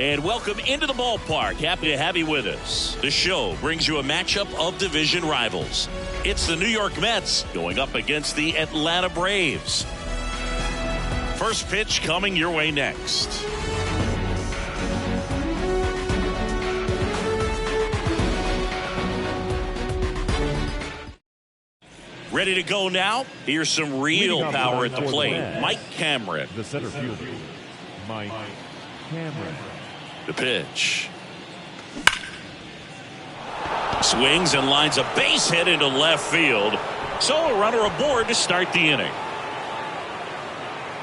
And welcome into the ballpark. Happy to have you with us. The show brings you a matchup of division rivals. It's the New York Mets going up against the Atlanta Braves. First pitch coming your way next. Ready to go now? Here's some real power at the plate. Mike Cameron. The center fielder, Mike Cameron. The pitch. Swings and lines a base hit into left field. So a runner aboard to start the inning.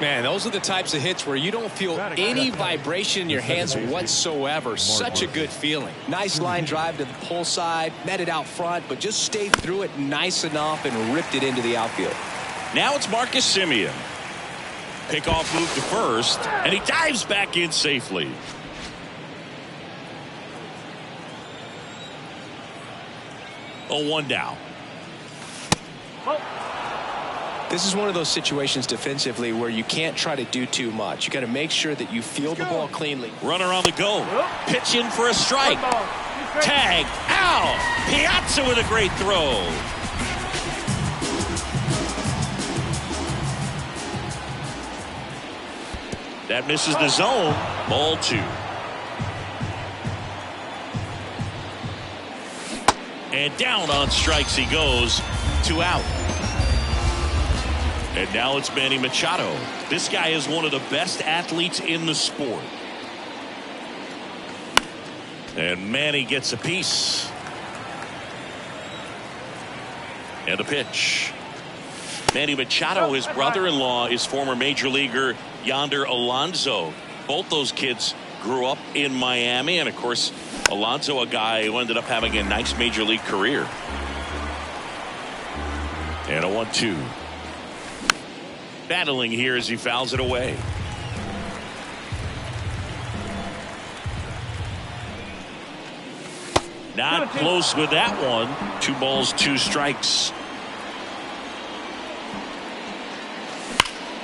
Man, those are the types of hits where you don't feel any vibration in your hands whatsoever. Such a good feeling. Nice line drive to the pull side, met it out front, but just stayed through it nice enough and ripped it into the outfield. Now it's Marcus Semien. Pickoff move to first, and he dives back in safely. Oh, 1 down. This is one of those situations defensively where you can't try to do too much. You got to make sure that you field the ball cleanly. Runner on the go. Pitch in for a strike. Tag out. Piazza with a great throw. That misses the zone. Ball 2. And down on strikes he goes. 2 out. And now it's Manny Machado. This guy is one of the best athletes in the sport. And Manny gets a piece. And the pitch. Manny Machado, his brother-in-law, is former major leaguer Yonder Alonso. Both those kids grew up in Miami. And, of course, Alonso, a guy who ended up having a nice major league career. And a 1-2. Battling here as he fouls it away. Not close with that one. 2 balls, 2 strikes.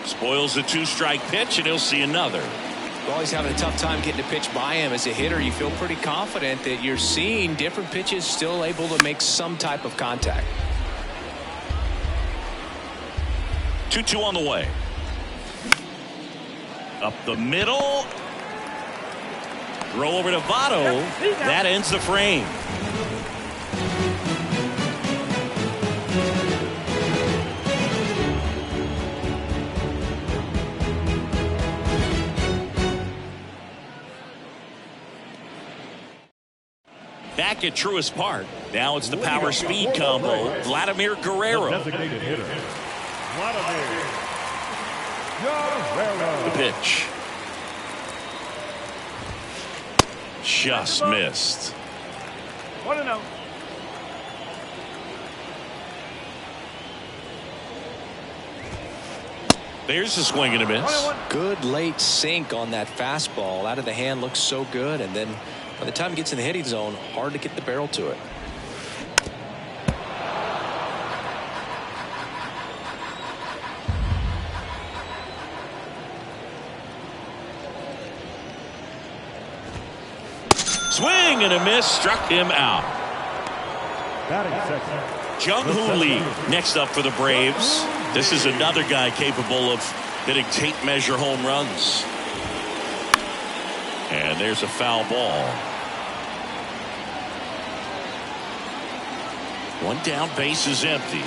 Spoils the 2-strike pitch, and he'll see another. Well, he's having a tough time getting a pitch by him. As a hitter, you feel pretty confident that you're seeing different pitches still able to make some type of contact. 2-2 on the way. Up the middle. Throw over to Votto. That ends the frame. Back at Truist Park. Now it's the power speed combo. Vladimir Guerrero. Designated hitter, Vladimir Guerrero. The pitch. Just missed. 1-0. There's a swing and a miss. Good late sink on that fastball. Out of the hand, looks so good, and then by the time it gets in the hitting zone, hard to get the barrel to it. Swing and a miss, struck him out. Batting second, Jung-Hoo Lee next up for the Braves. This is another guy capable of hitting tape measure home runs. And there's a foul ball. 1 down, base is empty.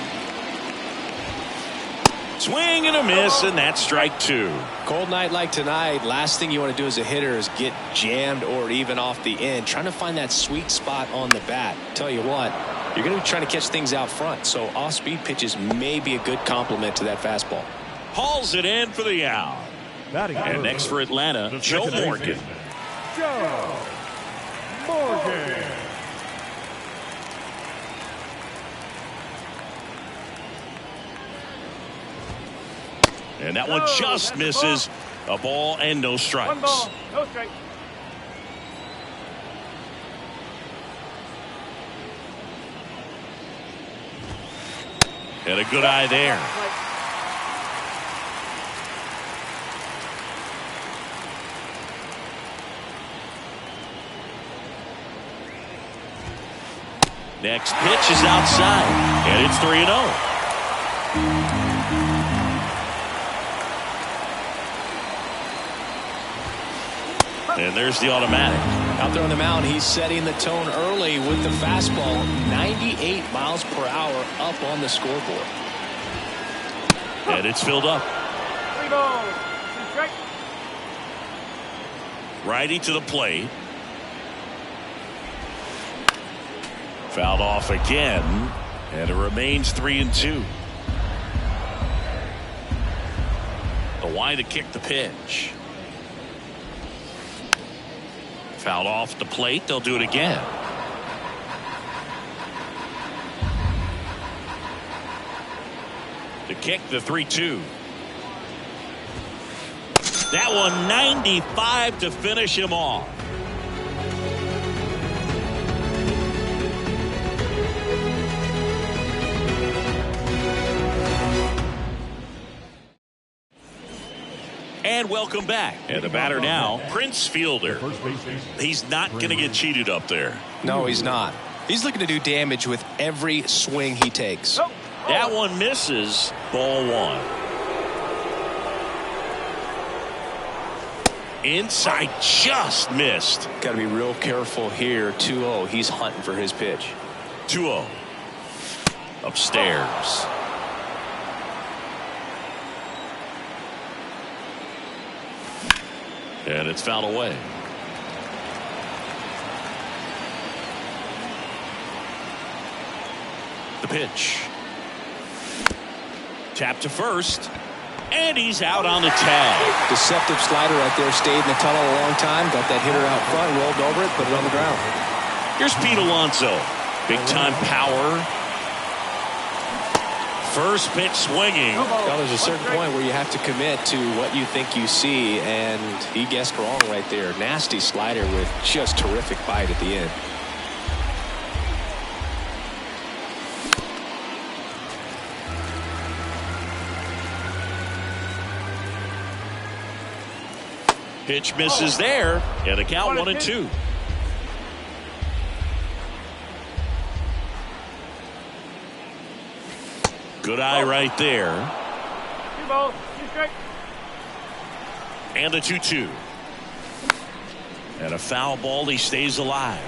Swing and a miss, and that's strike 2. Cold night like tonight, last thing you want to do as a hitter is get jammed or even off the end. Trying to find that sweet spot on the bat. Tell you what, you're going to be trying to catch things out front, so off-speed pitches may be a good complement to that fastball. Hauls it in for the out. And next for Atlanta, Joe Morgan. Joe Morgan. And that one just misses. A ball and no strikes. 1 ball, no strikes. And a good eye there. Next pitch is outside, and it's 3-0. And there's the automatic. Out there on the mound, he's setting the tone early with the fastball. 98 miles per hour up on the scoreboard. And it's filled up. 3 balls. 2 strikes. Righty to the plate. Fouled off again, and it remains 3-2. The wide to kick the pitch. Fouled off the plate. They'll do it again. The kick, the 3-2. That one 95 to finish him off. And welcome back. And the batter now, Prince Fielder. He's not going to get cheated up there. No, he's not. He's looking to do damage with every swing he takes. That one misses. Ball 1. Inside, just missed. Got to be real careful here. 2-0. He's hunting for his pitch. 2-0. Upstairs. And it's fouled away. The pitch. Tap to first. And he's out on the tag. Deceptive slider right there. Stayed in the tunnel a long time. Got that hitter out front. Rolled over it. Put it on the ground. Here's Pete Alonso. Big time power. First pitch swinging. Well, there's a certain point where you have to commit to what you think you see, and he guessed wrong right there. Nasty slider with just terrific bite at the end. Pitch misses there, and a count 1-2. Good eye right there. 2 balls. 2 strikes. And a 2-2. And a foul ball. He stays alive.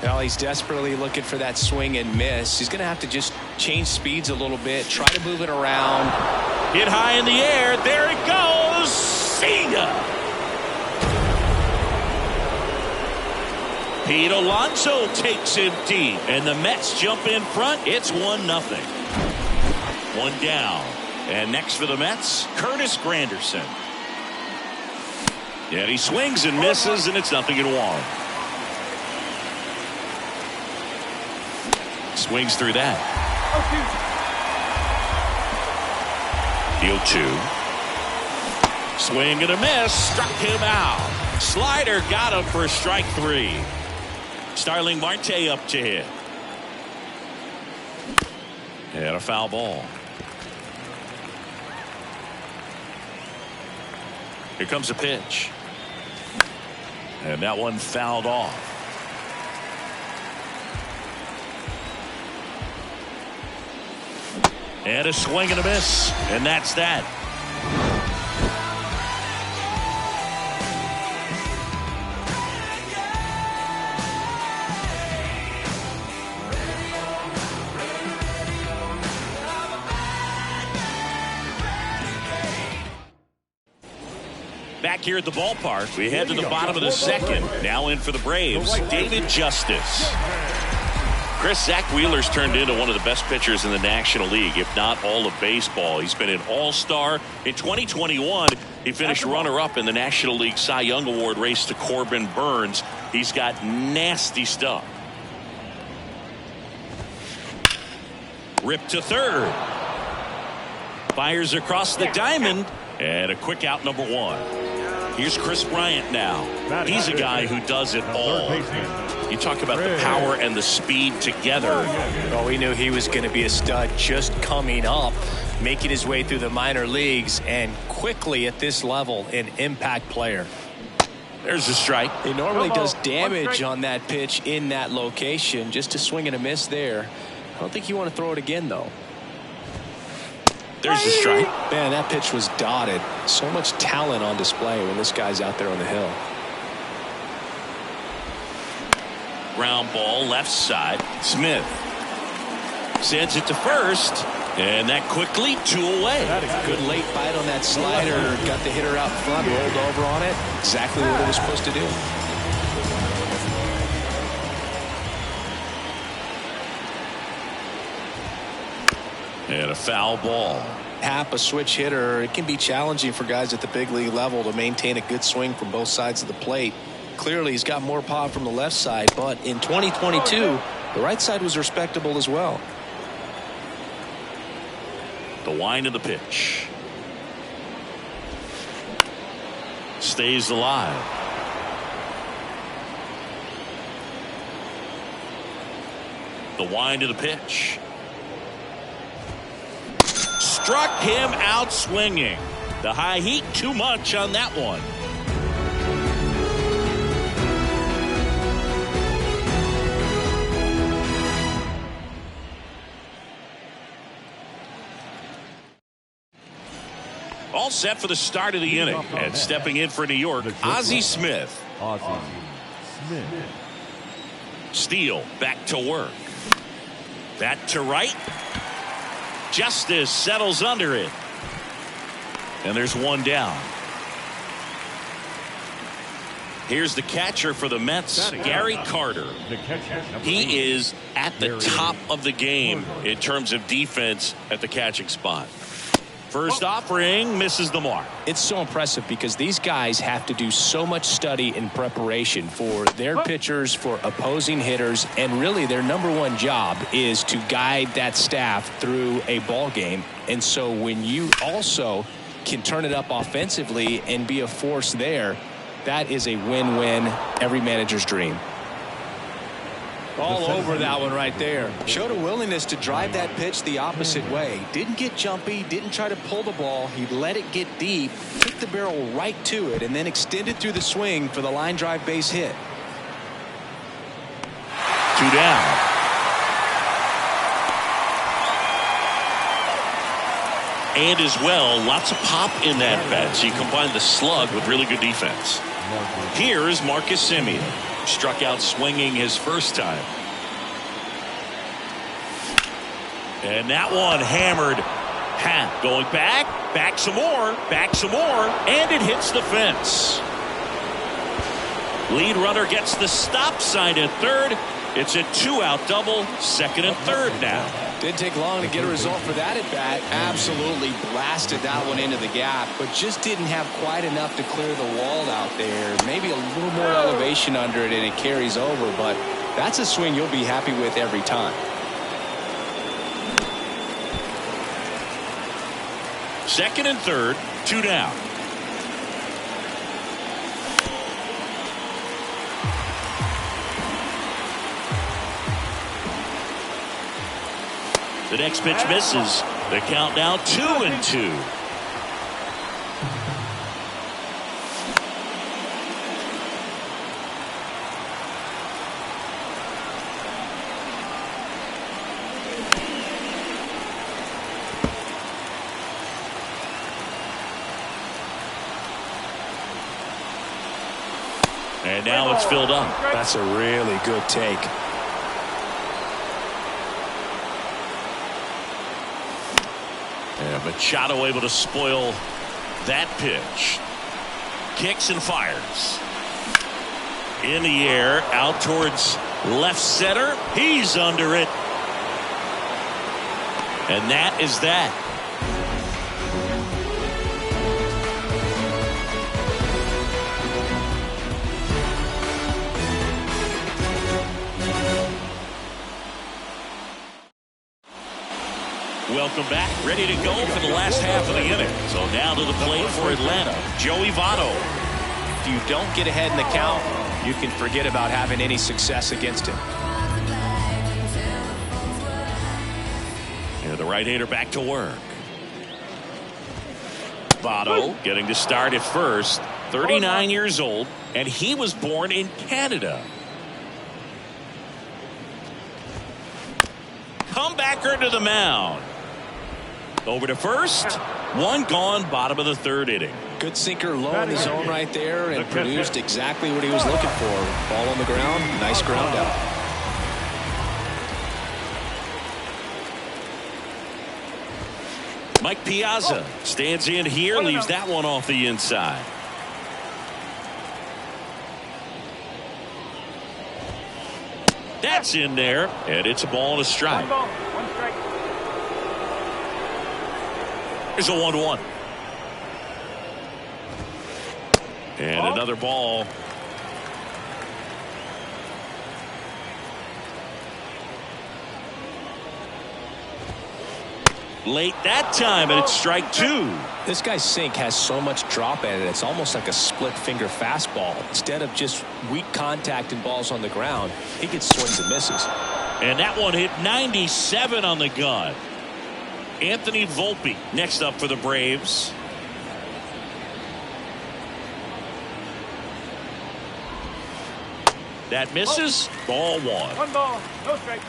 Well, he's desperately looking for that swing and miss. He's going to have to just change speeds a little bit, try to move it around. Hit high in the air. There it goes. See ya. Pete Alonso takes him deep, and the Mets jump in front. It's 1-0. 1 down. And next for the Mets, Curtis Granderson. Yeah, he swings and misses, and it's 0-1. Swings through that. The 0-2. Swing and a miss. Struck him out. Slider got him for strike 3. Starling Marte up to hit. And a foul ball. Here comes a pitch. And that one fouled off. And a swing and a miss. And that's that. Back here at the ballpark, we head to the bottom of the second. Now in for the Braves, David Justice. Chris, Zach Wheeler's turned into one of the best pitchers in the National League, if not all of baseball. He's been an all-star. In 2021, he finished runner-up in the National League Cy Young Award race to Corbin Burns. He's got nasty stuff. Rip to third. Fires across the diamond. And a quick out, number 1. Here's Chris Bryant now. He's a guy who does it all. You talk about the power and the speed together. Well, we knew he was going to be a stud just coming up. making his way through the minor leagues and quickly at this level an impact player. There's a strike. He normally does damage on that pitch in that location. Just a swing and a miss there. I don't think you want to throw it again, though. There's the strike. Man, that pitch was dotted. So much talent on display when this guy's out there on the hill. Ground ball left side. Smith sends it to first, and that quickly 2 away. That is a good late bite on that slider. Got the hitter out front, rolled over on it. Exactly what it was supposed to do. And a foul ball. Hap, a switch hitter, it can be challenging for guys at the big league level to maintain a good swing from both sides of the plate. Clearly, he's got more pop from the left side, but in 2022, the right side was respectable as well. The wind of the pitch. Stays alive. The wind of the pitch. Struck him out swinging. The high heat too much on that one. All set for the start of the inning. And stepping in for New York, Ozzie Smith. Ozzie Smith. Steele back to work. That to right. Justice settles under it. And there's one down. Here's the catcher for the Mets, Gary Carter. He is at the top of the game in terms of defense at the catching spot. First offering misses the mark. It's so impressive because these guys have to do so much study and preparation for their pitchers, for opposing hitters, and really their number one job is to guide that staff through a ball game. And so when you also can turn it up offensively and be a force there, that is a win-win, every manager's dream. All over that one right there. Showed a willingness to drive that pitch the opposite way. Didn't get jumpy, didn't try to pull the ball. He let it get deep, kicked the barrel right to it, and then extended through the swing for the line drive base hit. 2 down. And as well, lots of pop in that bat. So you combine the slug with really good defense. Here's Marcus Semien. Struck out swinging his first time. And that one hammered. Hap going back some more, and it hits the fence. Lead runner gets the stop sign at third. It's a 2-out double, second and third now. Didn't take long to get a result for that at bat. Absolutely blasted that one into the gap, but just didn't have quite enough to clear the wall out there. Maybe a little more elevation under it and it carries over, but that's a swing you'll be happy with every time. Second and third, 2 down. The next pitch misses. The count now 2-2. And now it's filled up. That's a really good take. And Machado able to spoil that pitch. Kicks and fires. In the air, out towards left center. He's under it. And that is that. Welcome back. Ready to go for the last half of the inning. So now to the plate for Atlanta, Joey Votto. If you don't get ahead in the count, you can forget about having any success against him. And the right-hander back to work. Votto getting to start at first. 39 years old, and he was born in Canada. Comebacker to the mound. Over to first. One gone, bottom of the third inning. Good sinker low in the zone right there and produced exactly what he was looking for. Ball on the ground, nice ground out. Mike Piazza stands in here, leaves that one off the inside. That's in there, and it's a ball and a strike. 1 ball, 1 strike. Here's a 1-1. And another ball. Late that time, and it's strike 2. This guy's sink has so much drop at it, it's almost like a split finger fastball. Instead of just weak contact and balls on the ground, he gets swings and misses. And that one hit 97 on the gun. Anthony Volpe next up for the Braves. That misses. Ball 1. 1 ball, no strike.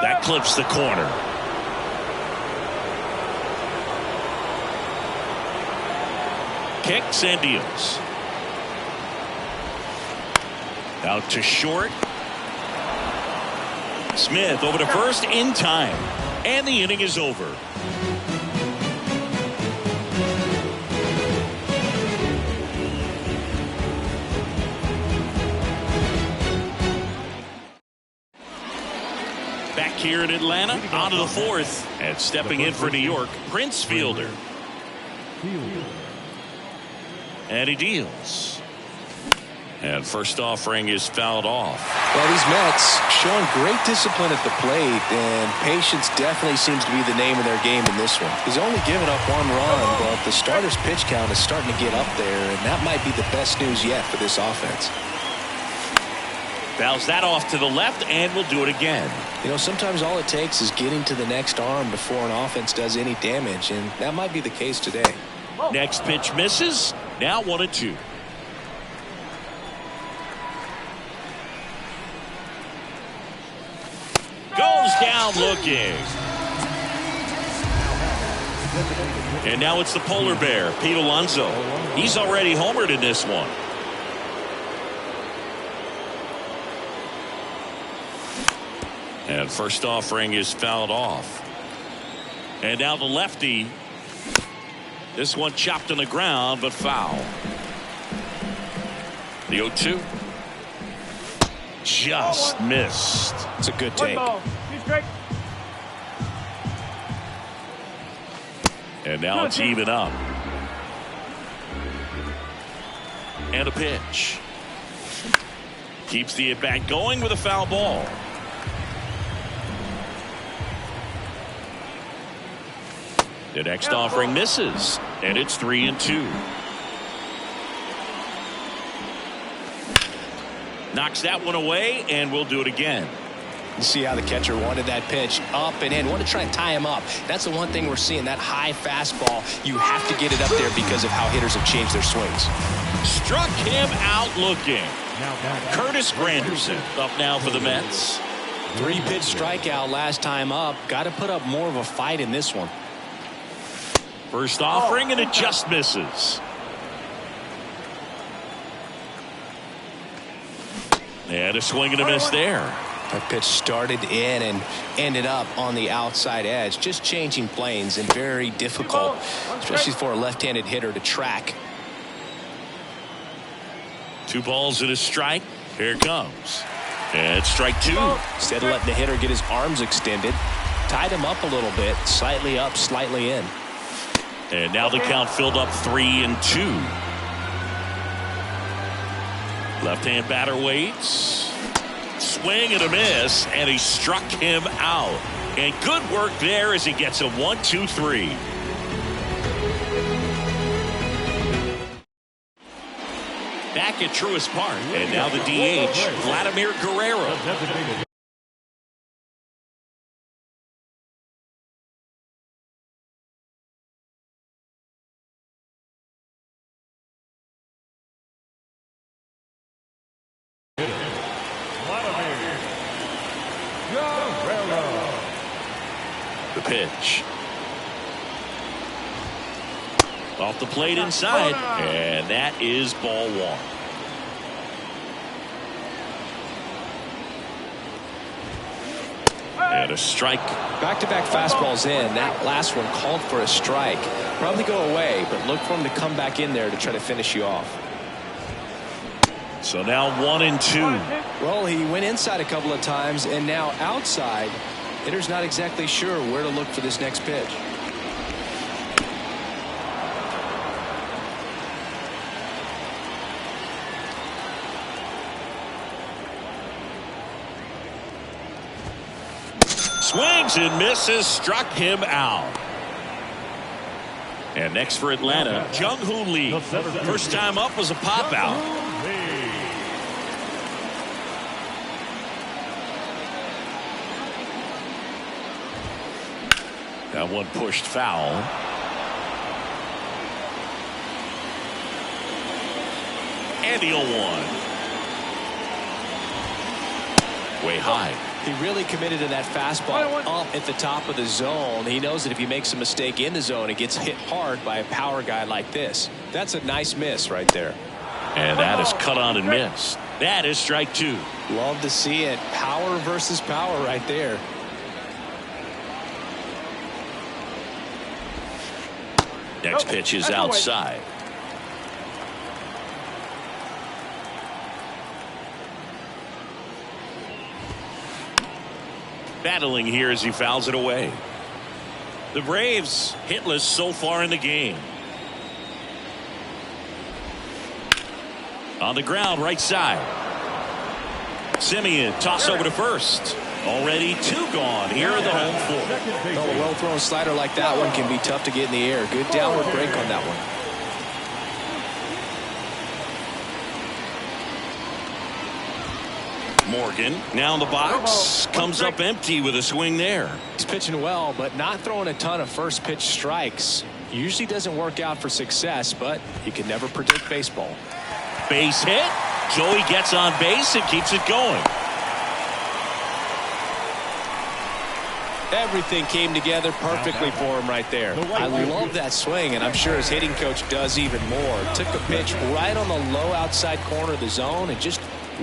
That clips the corner. Kicks and deals. Out to short. Smith over to first in time. And the inning is over. Back here in Atlanta, on to the 4th. And stepping in for New York, Prince Fielder. And he deals. And first offering is fouled off. Well, these Mets showing great discipline at the plate, and patience definitely seems to be the name of their game in this one. He's only given up 1 run, but the starter's pitch count is starting to get up there, and that might be the best news yet for this offense. Fouls that off to the left, and we'll do it again. You know, sometimes all it takes is getting to the next arm before an offense does any damage, and that might be the case today. Next pitch misses. Now 1-2. Goes down looking. And now it's the polar bear, Pete Alonso. He's already homered in this one. And first offering is fouled off. And now the lefty. This one chopped on the ground, but foul. The 0-2. Just missed. It's a good 1 take. ball, 2 strike. And now it's even up. And a pitch. Keeps the at-bat going with a foul ball. The next offering misses, and it's 3-2. Knocks that one away, and we'll do it again. You see how the catcher wanted that pitch up and in. Want to try and tie him up. That's the one thing we're seeing, that high fastball. You have to get it up there because of how hitters have changed their swings. Struck him out looking. Curtis Granderson up now for the Mets. 3-pitch strikeout last time up. Got to put up more of a fight in this one. First offering, and it just misses. And a swing and a miss there. That pitch started in and ended up on the outside edge. Just changing planes and very difficult, especially for a left-handed hitter to track. 2 balls and a strike. Here it comes. And it's strike 2. Instead of letting the hitter get his arms extended, tied him up a little bit, slightly up, slightly in. And now the count filled up 3-2. Left-hand batter waits. Swing and a miss, and he struck him out. And good work there as he gets a 1-2-3. Back at Truist Park, and now the DH, Vladimir Guerrero. pitch. Off the plate inside, and that is ball one. And a strike. Back-to-back fastballs in. That last one called for a strike. Probably go away, but look for him to come back in there to try to finish you off. So now 1-2. Well, he went inside a couple of times, and now outside. Hitter's not exactly sure where to look for this next pitch. Swings and misses, struck him out. And next for Atlanta, Jung-Hoo Lee. First time up was a pop out. That one pushed foul. And the 0-1. Way high. He really committed to that fastball up at the top of the zone. He knows that if he makes a mistake in the zone, it gets hit hard by a power guy like this. That's a nice miss right there. And that is cut on and missed. That is strike two. Love to see it. Power versus power right there. Next pitch is outside. Battling here as he fouls it away. The Braves hitless so far in the game. On the ground, right side. Simeon toss over to first. Already two gone here in the home fourth. Oh, a well-thrown slider like that one can be tough to get in the air. Good downward break on that one. Morgan now in the box, comes up empty with a swing there. He's pitching well, but not throwing a ton of first pitch strikes. Usually doesn't work out for success, but you can never predict baseball. Base hit. Joey gets on base and keeps it going. Everything came together perfectly for him right there. I love that swing, and I'm sure his hitting coach does even more. Took a pitch right on the low outside corner of the zone and just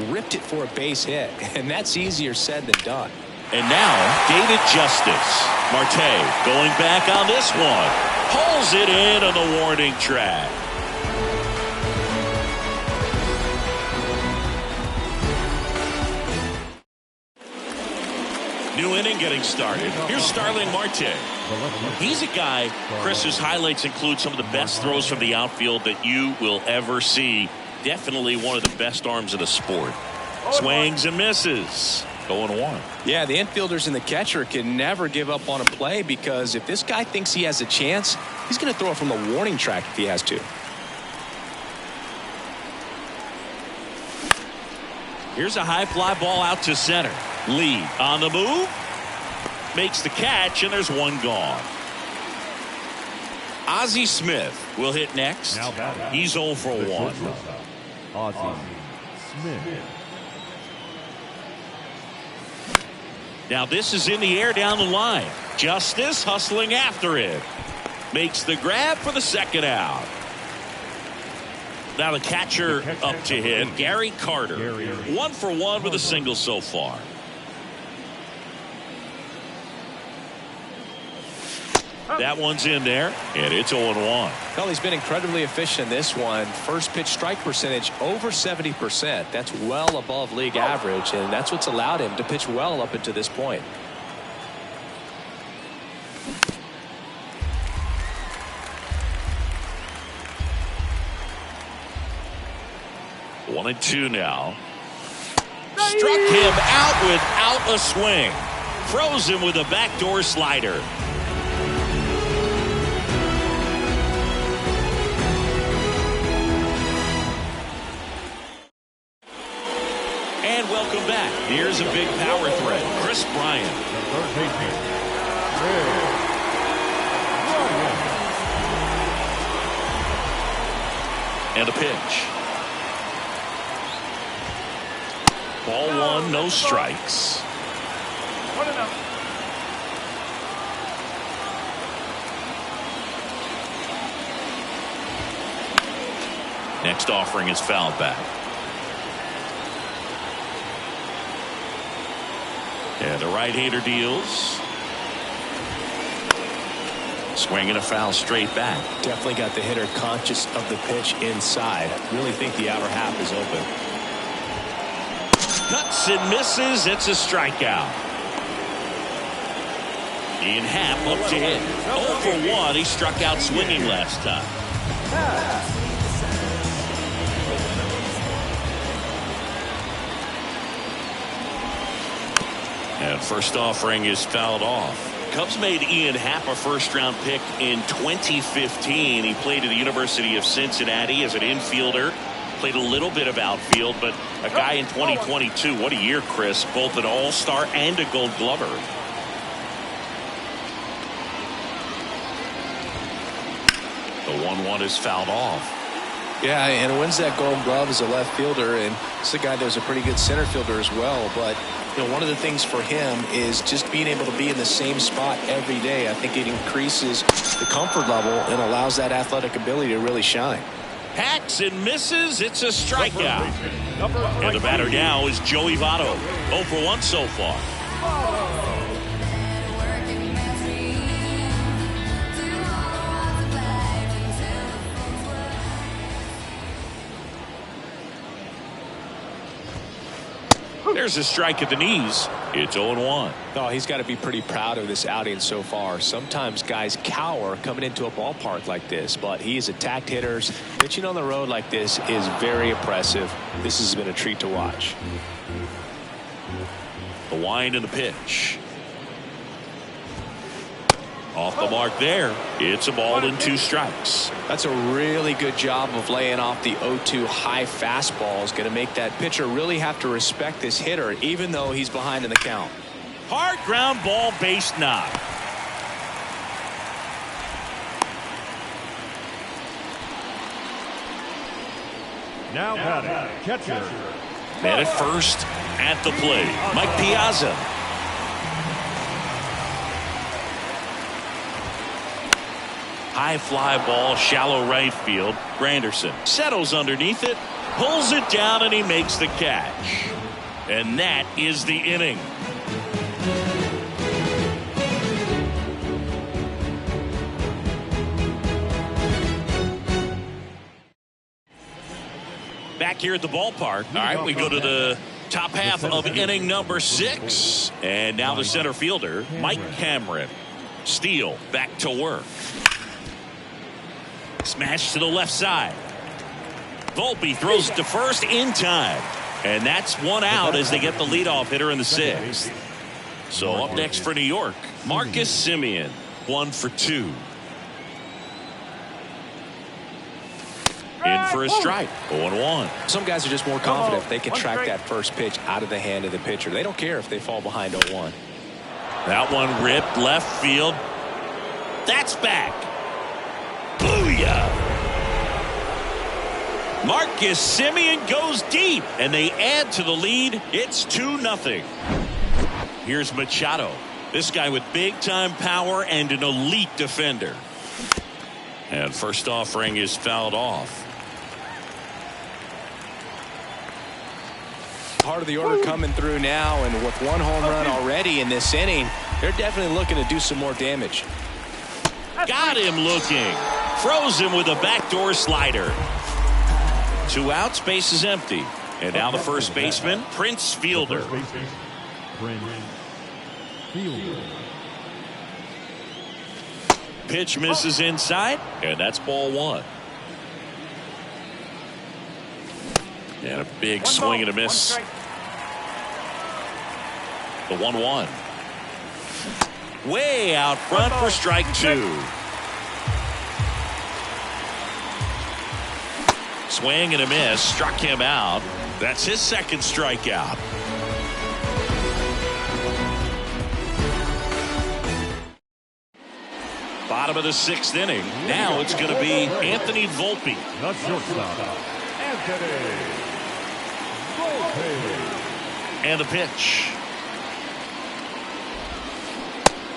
ripped it for a base hit, and that's easier said than done. And now David Justice. Marte going back on this one. Pulls it in on the warning track. New inning getting started. Here's Starling Marte. He's a guy, Chris, whose highlights include some of the best throws from the outfield that you will ever see. Definitely one of the best arms of the sport. Swings and misses. 0-1. Yeah, the infielders and the catcher can never give up on a play, because if this guy thinks he has a chance, he's going to throw it from the warning track if he has to. Here's a high fly ball out to center. Lee on the move. Makes the catch, and there's one gone. Ozzie Smith will hit next. He's 0 for 1. Ozzie Smith. Now this is in the air down the line. Justice hustling after it. Makes the grab for the second out. Now the catcher up to hit, Gary Carter. 1 for 1 with a single so far. That one's in there, and it's 0-1. Well, he's been incredibly efficient in this one. First pitch strike percentage over 70%. That's well above league average, and that's what's allowed him to pitch well up until this point. One and two now. Struck him out without a swing. Froze him with a backdoor slider. And welcome back. Here's a big power threat. Chris Bryant. And a pitch. Ball one, no strikes. Next offering is fouled back. And the right-hander deals. Swing and a foul straight back. Definitely got the hitter conscious of the pitch inside. Really think the outer half is open. Cuts and misses. It's a strikeout. Ian Happ up to hit. 0 for 1. He struck out swinging last time. And first offering is fouled off. Cubs made Ian Happ a first-round pick in 2015. He played at the University of Cincinnati as an infielder. Played a little bit of outfield, but a guy in 2022. What a year, Chris. Both an all-star and a gold glover. The 1-1 is fouled off. Yeah, and wins that gold glove as a left fielder, and it's a guy that was a pretty good center fielder as well. But you know, one of the things for him is just being able to be in the same spot every day. I think it increases the comfort level and allows that athletic ability to really shine. Hacks and misses. It's a strikeout. And the batter now is Joey Votto. 0 for 1 so far. There's a strike at the knees. It's 0-1. Oh, he's got to be pretty proud of this outing so far. Sometimes guys cower coming into a ballpark like this, but he's attacked hitters. Pitching on the road like this is very impressive. This has been a treat to watch. The wind and the pitch. Off the mark there. It's a ball and 2 strikes. That's a really good job of laying off the 0-2 high fastball. Is going to make that pitcher really have to respect this hitter, even though he's behind in the count. Hard ground ball, base knock. Now batting, catcher. Man at first, at the plate, Mike Piazza. High fly ball, shallow right field. Granderson settles underneath it, pulls it down, and he makes the catch. And that is the inning. Back here at the ballpark. All right, we go to the top half of inning number 6. And now the center fielder, Mike Cameron. Steele back to work. Smash to the left side. Volpe throws to first in time. And that's 1 out as they get the leadoff hitter in the 6th. So up next for New York, Marcus Semien. 1 for 2. In for a strike. 0-1. Some guys are just more confident if they can track that first pitch out of the hand of the pitcher. They don't care if they fall behind 0-1. That one ripped left field. That's back. Booyah! Marcus Semien goes deep, and they add to the lead. It's 2-0. Here's Machado. This guy with big-time power and an elite defender. And first offering is fouled off. Part of the order coming through now, and with 1 home run already in this inning, they're definitely looking to do some more damage. Got him looking. Froze him with a backdoor slider. 2 outs, base is empty. And now the first baseman, Prince Fielder. Pitch misses inside, and that's ball 1. And a big swing and a miss. The 1-1. Way out front for strike 2. Swing and a miss, struck him out. That's his 2nd strikeout. Bottom of the 6th inning. Now it's going to be Anthony Volpe. The shortstop, Anthony Volpe. And the pitch.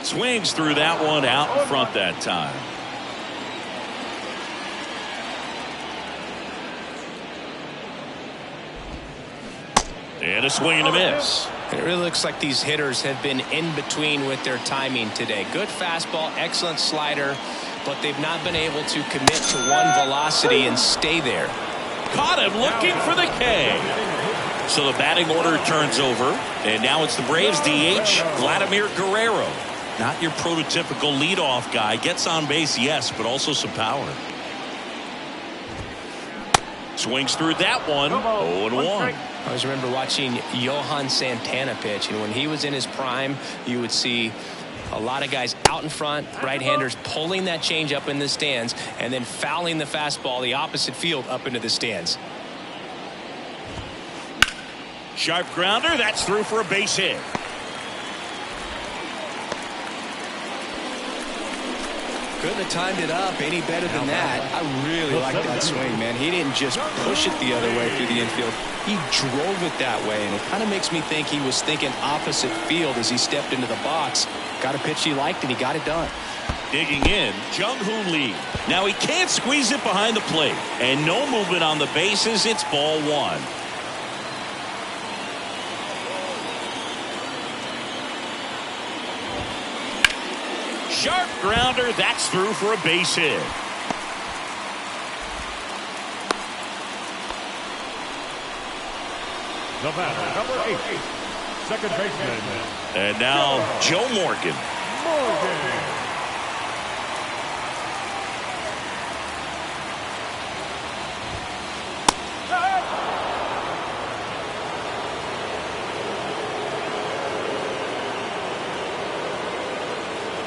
Swings through that one, out in front that time. And a swing and a miss. It really looks like these hitters have been in between with their timing today. Good fastball, excellent slider, but they've not been able to commit to one velocity and stay there. Caught him looking for the K. So the batting order turns over, and now it's the Braves DH, Vladimir Guerrero. Not your prototypical leadoff guy. Gets on base, yes, but also some power. Swings through that one. 0-1. I always remember watching Johan Santana pitch, and when he was in his prime, you would see a lot of guys out in front, right-handers pulling that change up in the stands and then fouling the fastball the opposite field up into the stands. Sharp grounder. That's through for a base hit. Couldn't have timed it up any better than that. I really like that swing, man. He didn't just push it the other way through the infield. He drove it that way, and it kind of makes me think he was thinking opposite field as he stepped into the box. Got a pitch he liked, and he got it done. Digging in, Jung-Hoo Lee. Now he can't squeeze it behind the plate, and no movement on the bases. It's ball one. Sharp grounder. That's through for a base hit. The batter, number 8, second baseman. And now Joe Morgan. Morgan.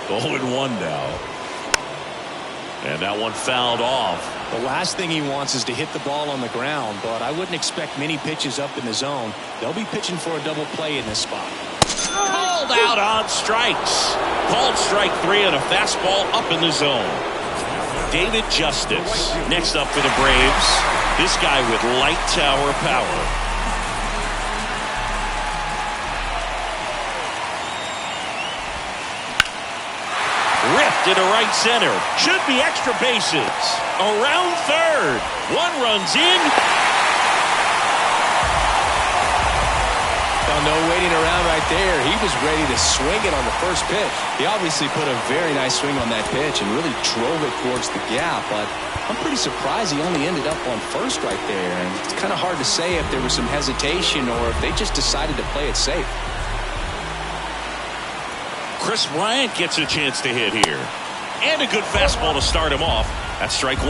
0-1 now. And that one fouled off. The last thing he wants is to hit the ball on the ground, but I wouldn't expect many pitches up in the zone. They'll be pitching for a double play in this spot. Called out on strikes. Called strike 3 on a fastball up in the zone. David Justice next up for the Braves. This guy with light tower power. Ripped into right center. Should be extra bases. Around third. One runs in. Well, no waiting around right there. He was ready to swing it on the first pitch. He obviously put a very nice swing on that pitch and really drove it towards the gap, but I'm pretty surprised he only ended up on first right there. And it's kind of hard to say if there was some hesitation or if they just decided to play it safe. Chris Bryant gets a chance to hit here. And a good fastball to start him off. That's strike 1.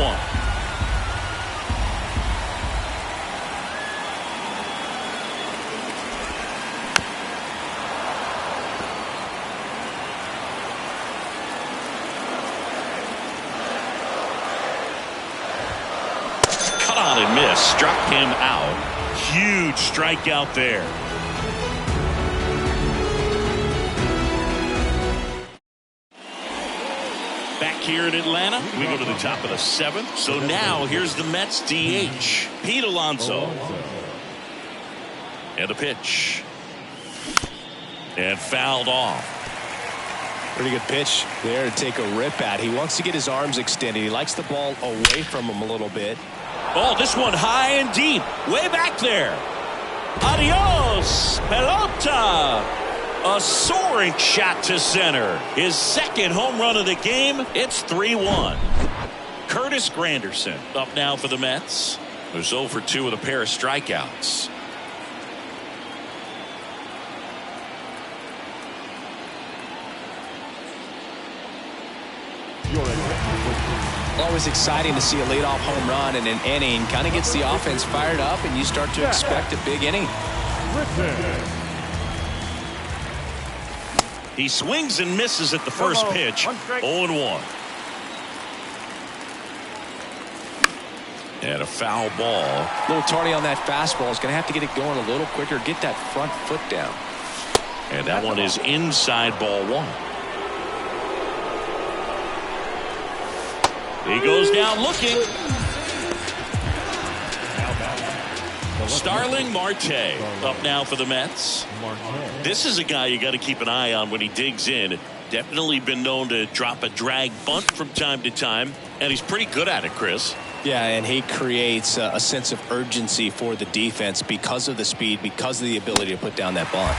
Cut on and miss. Struck him out. Huge strikeout there. Here in Atlanta, we go to the top of the 7th. So now here's the Mets DH, Pete Alonso. And a pitch. And fouled off. Pretty good pitch there to take a rip at. He wants to get his arms extended. He likes the ball away from him a little bit. Oh, this one high and deep. Way back there. Adios, pelota. A soaring shot to center. His second home run of the game. It's 3-1. Curtis Granderson up now for the Mets. Who's 0 for 2 with a pair of strikeouts. Always exciting to see a leadoff home run in an inning. Kind of gets the offense fired up, and you start to expect a big inning. He swings and misses at the first pitch. 0-1. And a foul ball. A little tardy on that fastball. Is going to have to get it going a little quicker. Get that front foot down. And that one is inside ball 1. He goes down looking. Starling Marte up now for the Mets. This is a guy you got to keep an eye on when he digs in. Definitely been known to drop a drag bunt from time to time, and he's pretty good at it, Chris. Yeah, and he creates a sense of urgency for the defense because of the speed, because of the ability to put down that bunt.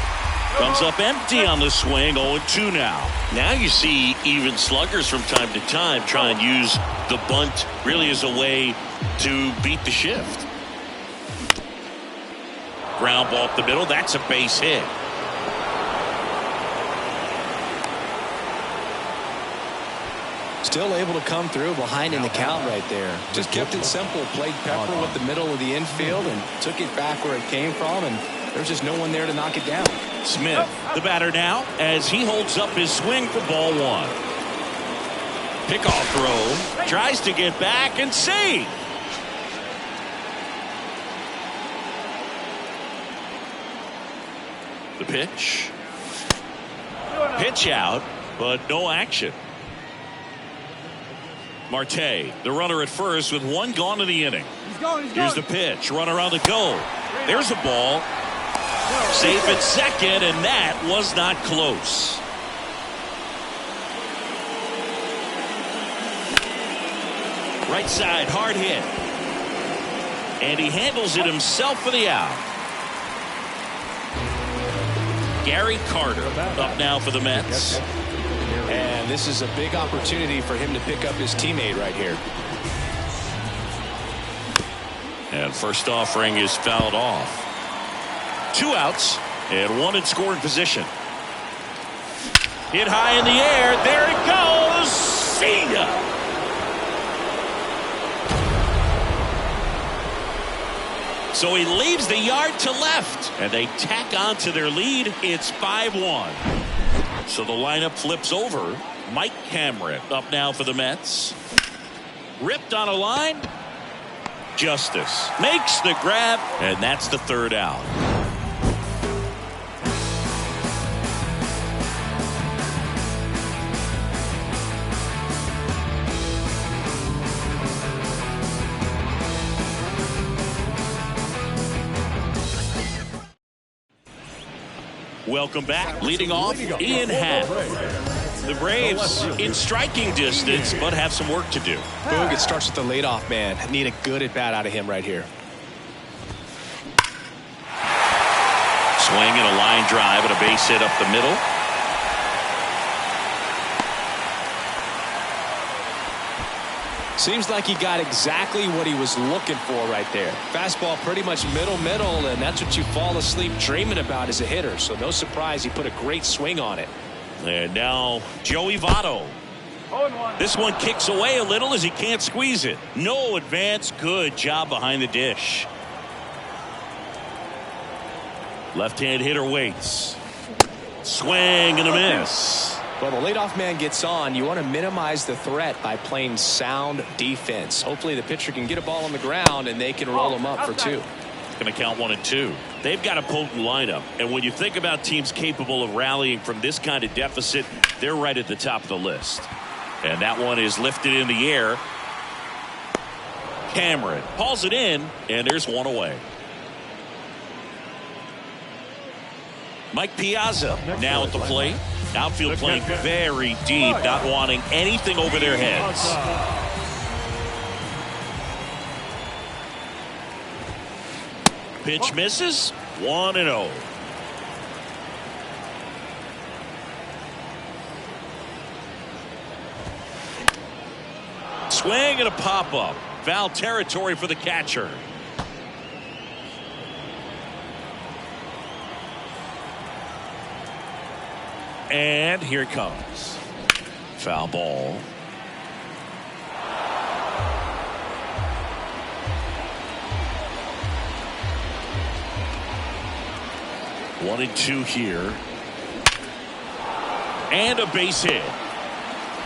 Comes up empty on the swing, 0-2 now. Now you see even sluggers from time to time try and use the bunt really as a way to beat the shift. Ground ball up the middle, that's a base hit. Still able to come through behind in the count right there. Just kept it simple, played pepper with the middle of the infield and took it back where it came from, and there's just no one there to knock it down. Smith, the batter now, as he holds up his swing for ball one. Pickoff throw, tries to get back and save. The pitch. Pitch out, but no action. Marte, the runner at first with one gone in the inning. Here's the pitch, runner on the go. There's a ball. Safe at second, and that was not close. Right side, hard hit. And he handles it himself for the out. Gary Carter up now for the Mets. And this is a big opportunity for him to pick up his teammate right here. And first offering is fouled off. 2 outs and 1 in scoring position. Hit high in the air. There it goes. See ya. So he leaves the yard to left, and they tack on to their lead. It's 5-1. So the lineup flips over. Mike Cameron up now for the Mets. Ripped on a line. Justice makes the grab, and that's the 3rd out. Welcome back. Leading off, Ian Happ. The Braves in striking distance, but have some work to do. Boog, it starts with the leadoff man. Need a good at-bat out of him right here. Swing and a line drive and a base hit up the middle. Seems like he got exactly what he was looking for right there. Fastball pretty much middle, and that's what you fall asleep dreaming about as a hitter. So no surprise he put a great swing on it. And now Joey Votto. This one kicks away a little as he can't squeeze it. No advance. Good job behind the dish. Left-hand hitter waits. Swing and a miss. Well, the leadoff man gets on. You want to minimize the threat by playing sound defense. Hopefully the pitcher can get a ball on the ground and they can roll him up for 2. Going to count 1 and 2. They've got a potent lineup, and when you think about teams capable of rallying from this kind of deficit, they're right at the top of the list. And that one is lifted in the air. Cameron hauls it in, and there's 1 away. Mike Piazza now at the plate. Outfield playing very deep, not wanting anything over their heads. Pitch misses. 1-0. Swing and a pop-up. Foul territory for the catcher. And here it comes. Foul ball. One and 2 here. And a base hit.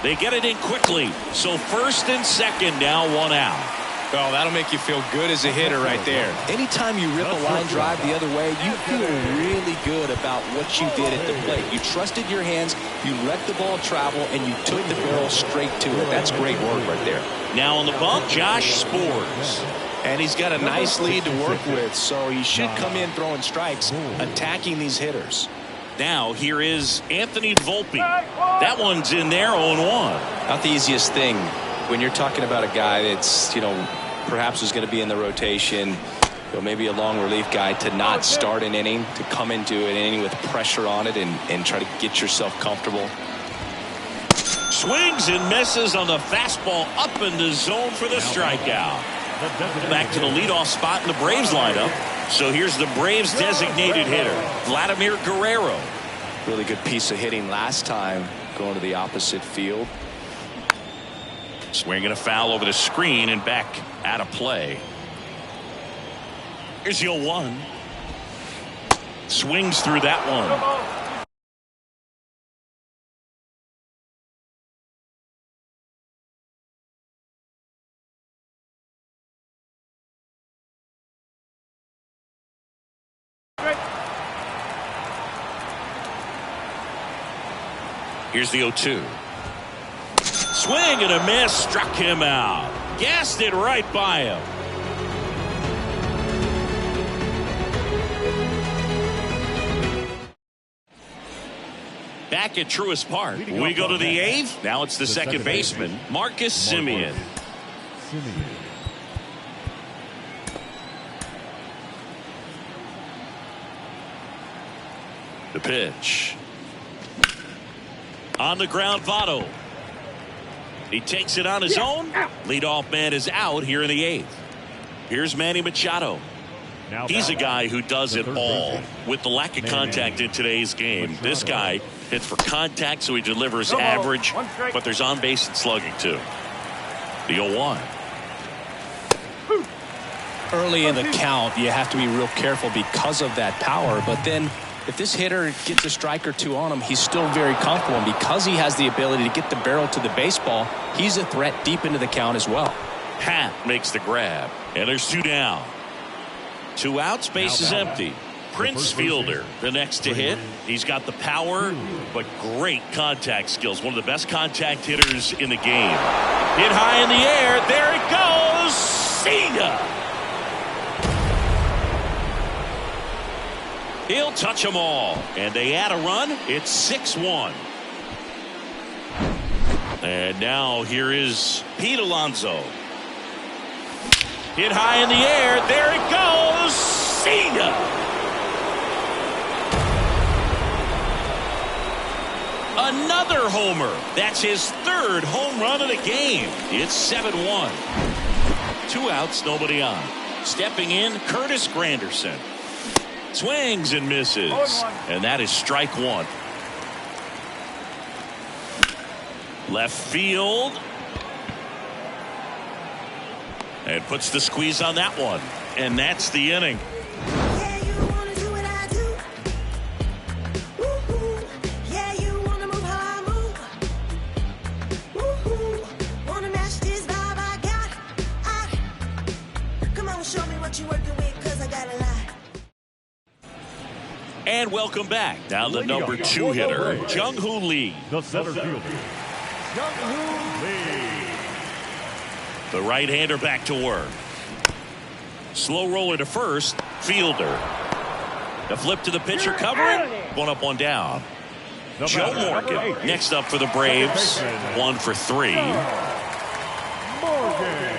They get it in quickly. So first and second, now 1 out. Oh, that'll make you feel good as a hitter right there. Anytime you rip a line drive the other way, you feel really good about what you did at the plate. You trusted your hands, you let the ball travel, and you took the barrel straight to it. That's great work right there. Now on the bump, Josh Spores. And he's got a nice lead to work with, so he should come in throwing strikes, attacking these hitters. Now here is Anthony Volpe. That one's in there, 0-1. Not the easiest thing when you're talking about a guy that's, perhaps was going to be in the rotation, maybe a long relief guy, to not start an inning, to come into an inning with pressure on it and try to get yourself comfortable. Swings and misses on the fastball up in the zone for the strikeout. Back to the leadoff spot in the Braves lineup. So here's the Braves designated hitter, Vladimir Guerrero. Really good piece of hitting last time, going to the opposite field. Swinging a foul over the screen and back out of play. Here's the 0-1. Swings through that one. Here's the 0-2. Swing and a miss, struck him out. Gassed it right by him. Back at Truist Park, we go to the 8th. Now it's the second baseman, Marcus Semien. The pitch. On the ground, Votto. He takes it on his own. Leadoff man is out here in the 8th. Here's Manny Machado. He's a guy who does it all. With the lack of contact in today's game, this guy hits for contact, so he delivers average, but there's on base and slugging too. The 0-1. Early in the count, you have to be real careful because of that power, but then if this hitter gets a strike or two on him, he's still very comfortable. And because he has the ability to get the barrel to the baseball, he's a threat deep into the count as well. Pat makes the grab. And there's 2 down. 2 outs, base is empty. Prince Fielder, the next to hit. He's got the power, but great contact skills. One of the best contact hitters in the game. Hit high in the air. There it goes. See ya. He'll touch them all. And they add a run. It's 6-1. And now here is Pete Alonso. Hit high in the air. There it goes. See ya. Another homer. That's his 3rd home run of the game. It's 7-1. 2 outs, nobody on. Stepping in, Curtis Granderson. Swings and misses. And that is strike 1. Left field. And puts the squeeze on that one. And that's the inning. Yeah, you wanna do what I do. Woo-hoo. Yeah, you wanna move how I move. Woo-hoo. Wanna match this vibe I got. Come on, show me what you working with, 'cause I got a lot. And welcome back. Now the number 2 hitter, Jung-Hoo Lee. The center fielder, Jung-Hoo Lee. The right-hander back to work. Slow roller to first. Fielder. The flip to the pitcher covering. 1 up, 1 down. Joe Morgan next up for the Braves. 1 for 3. Morgan.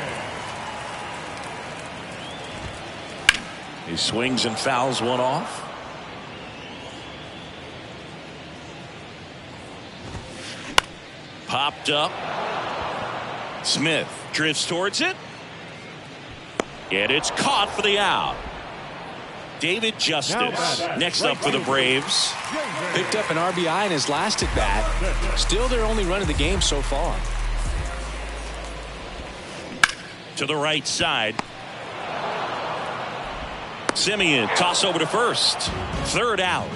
He swings and fouls one off. Popped up. Smith drifts towards it. And it's caught for the out. David Justice next up for the Braves. Picked up an RBI in his last at bat. Still their only run of the game so far. To the right side. Semien toss over to first. 3rd out.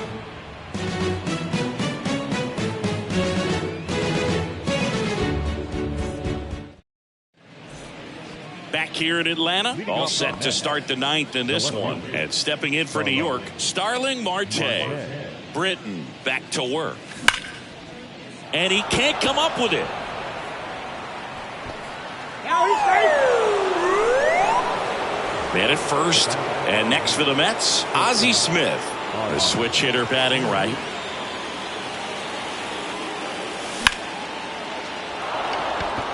Back here in Atlanta, all set to start the 9th in this one. And stepping in for New York, Starling Marte. Britton back to work. And he can't come up with it. Now he's safe. Man at first, and next for the Mets, Ozzie Smith. The switch hitter batting right.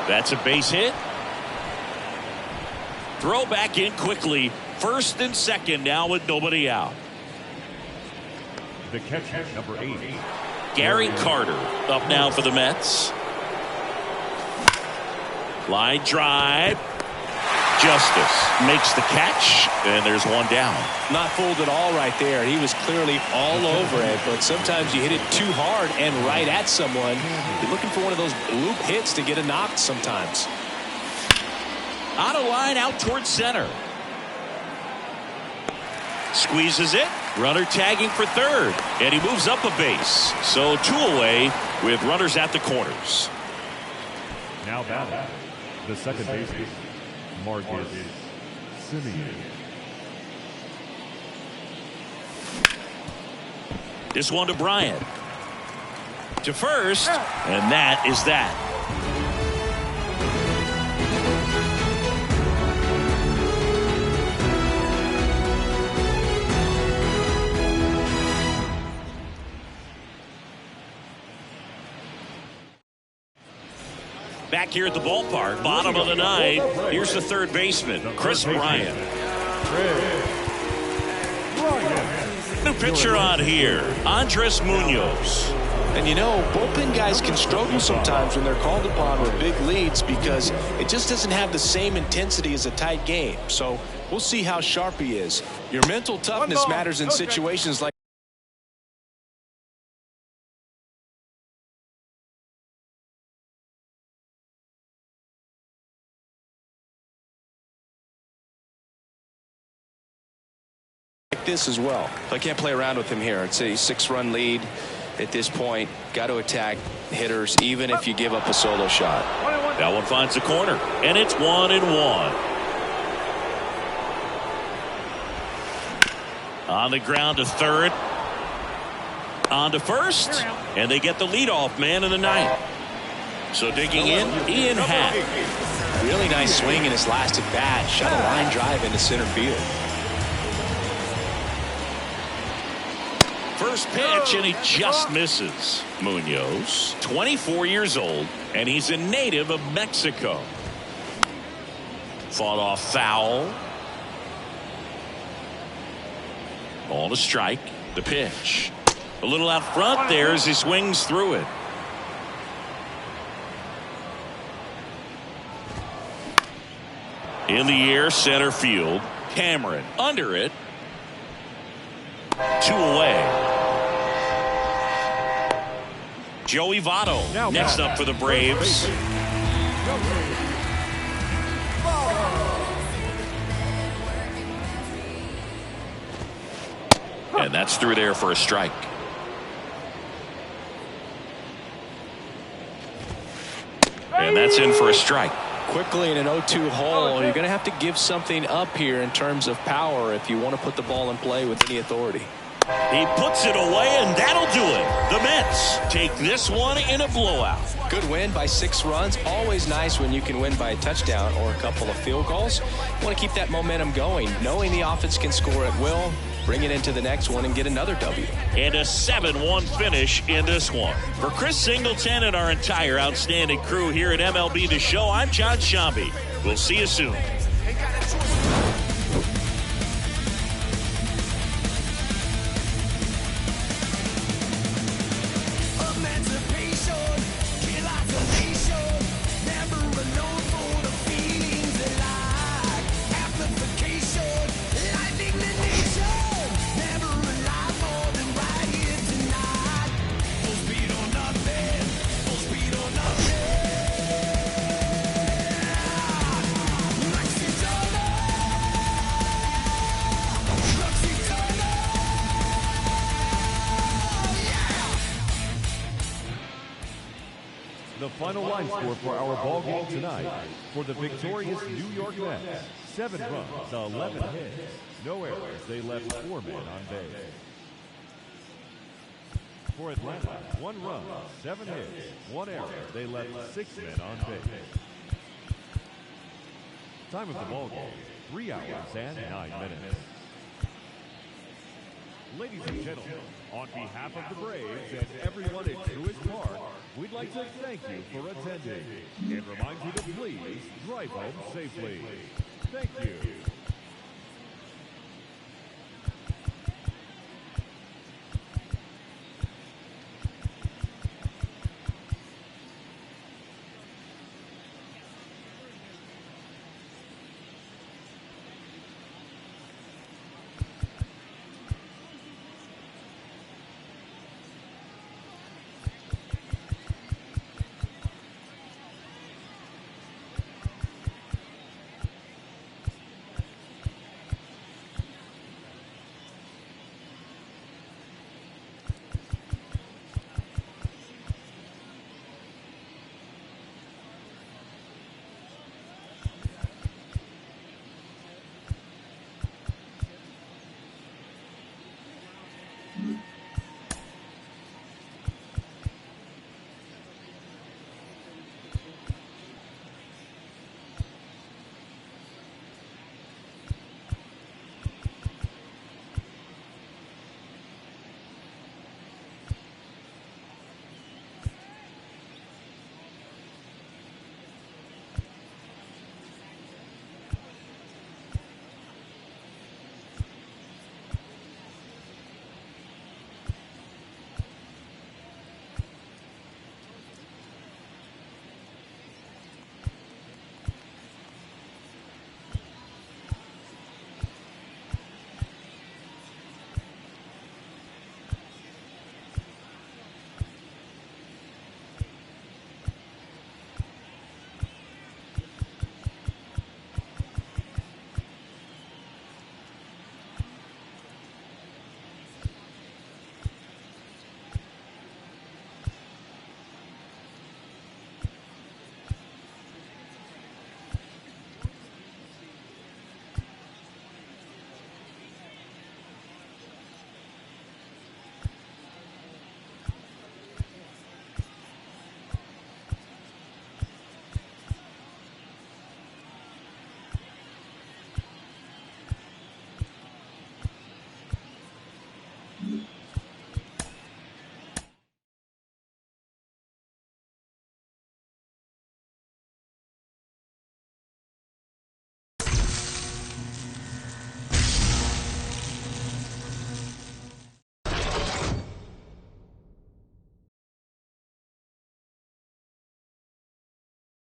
That's a base hit. Throw back in quickly. First and second now with nobody out. The catcher, number 8. Gary Carter up now for the Mets. Line drive. Justice makes the catch, and there's one down. Not fooled at all right there. He was clearly all over it, but sometimes you hit it too hard and right at someone. You're looking for one of those loop hits to get a knock sometimes. Out of line, out towards center. Squeezes it. Runner tagging for third, and he moves up a base. So 2 away with runners at the corners. Now batting, the second baseman, Marcus Simeon. This one to Bryant. To first, and that is that. Back here at the ballpark, bottom of the 9th. Here's the third baseman, Chris Bryant. New pitcher on here, Andres Munoz. And you know, bullpen guys can struggle sometimes when they're called upon with big leads because it just doesn't have the same intensity as a tight game. So we'll see how sharp he is. Your mental toughness matters in situations like this as well. I can't play around with him here. It's a 6-run lead at this point. Got to attack hitters even if you give up a solo shot. That one finds the corner, and it's 1-1. On the ground to third. On to first, and they get the leadoff man in the 9th. So digging in, Ian Happ. Really nice swing in his last at bat. Shot a line drive into center field. First pitch, and he just misses. Munoz, 24 years old, and he's a native of Mexico. Fought off foul. Ball to strike. The pitch. A little out front there as he swings through it. In the air, center field. Cameron under it. 2 away. Joey Votto next up for the Braves. And that's through there for a strike. And that's in for a strike. Quickly in an 0-2 hole, you're going to have to give something up here in terms of power if you want to put the ball in play with any authority. He puts it away, and that'll do it. The Mets take this one in a blowout. Good win by 6 runs. Always nice when you can win by a touchdown or a couple of field goals. You want to keep that momentum going, knowing the offense can score at will, bring it into the next one and get another W. And a 7-1 finish in this one. For Chris Singleton and our entire outstanding crew here at MLB The Show, I'm John Shambi. We'll see you soon. The final line score for our ball game tonight for the victorious New York Mets: 7 runs, 11 hits, no errors. They left 4 men on base. For Atlanta, 1 run, 7 hits, 1 error. They left 6 men on base. Time of the ball game: 3 hours and 9 minutes. Ladies and gentlemen, on behalf of the Braves and everyone at Truist Park, we'd like to thank you for attending and remind you to please drive home safely. Thank you.